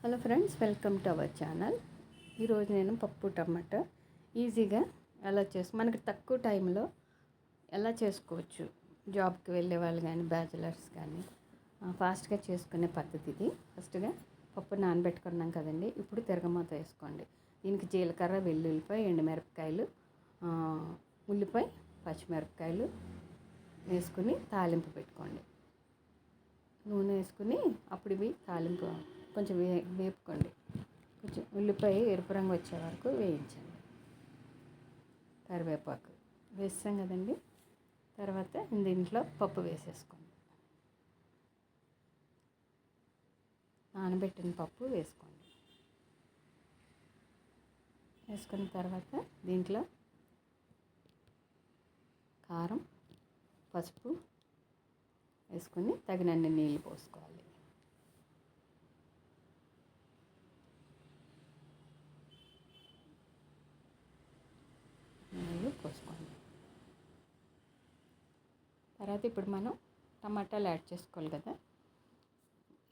Hello friends, welcome to our channel. ఈరోజు నేను పప్పు టమాటా ఈజీగా మనకి తక్కువ టైంలో ఎలా చేసుకోవచ్చు. జాబ్కి వెళ్ళే వాళ్ళు కానీ బ్యాచిలర్స్ కానీ ఫాస్ట్గా చేసుకునే పద్ధతి ఇది. ఫస్ట్గా పప్పు నానబెట్టుకున్నాం కదండి. ఇప్పుడు తిరగమాత వేసుకోండి. దీనికి జీలకర్ర, వెల్లుల్లిపాయ, ఎండుమిరపకాయలు, ఉల్లిపాయ, పచ్చిమిరపకాయలు వేసుకుని తాలింపు పెట్టుకోండి. నూనె వేసుకుని అప్పుడు ఇవి తాలింపు కొంచెం వేపుకోండి. కొంచెం ఉల్లిపాయ ఎరుపు రంగు వచ్చే వరకు వేయించండి. కరివేపాకు వేస్తాం కదండి. తర్వాత దీంట్లో పప్పు వేసేసుకోండి. నానబెట్టిన పప్పు వేసుకోండి. వేసుకున్న తర్వాత దీంట్లో కారం, పసుపు వేసుకొని తగినన్ని నీళ్ళు పోసుకోవాలి. నీళ్ళు పోసుకోండి. తర్వాత ఇప్పుడు మనం టమాటాలు యాడ్ చేసుకోవాలి కదా.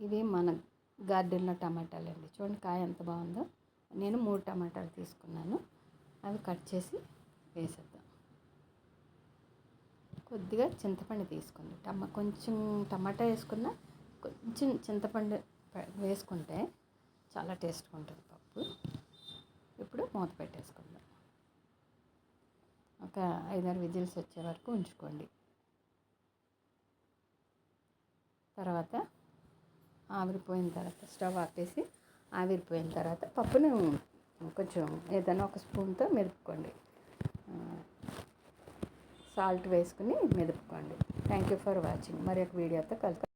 ఇవి మన గార్డెన్లో టమాటాలు అండి. చూడండి కాయ ఎంత బాగుందో. నేను 3 టమాటాలు తీసుకున్నాను. అవి కట్ చేసి వేసేద్దాం. కొద్దిగా చింతపండు తీసుకోండి. కొంచెం టమాటా వేసుకున్న కొంచెం చింతపండు వేసుకుంటే చాలా టేస్ట్గా ఉంటుంది పప్పు. ఇప్పుడు మూత పెట్టేసుకుందాం. ఒక 5-6 విజిల్స్ వచ్చే వరకు ఉంచుకోండి. తర్వాత ఆవిరిపోయిన తర్వాత స్టవ్ ఆపేసి ఆవిరిపోయిన తర్వాత పప్పును కొంచెం ఏదైనా ఒక స్పూన్తో మెదుపుకోండి. సాల్ట్ వేసుకుని మెదుపుకోండి. Thank you for watching. మరి ఒక వీడియోతో కలుద్దాం.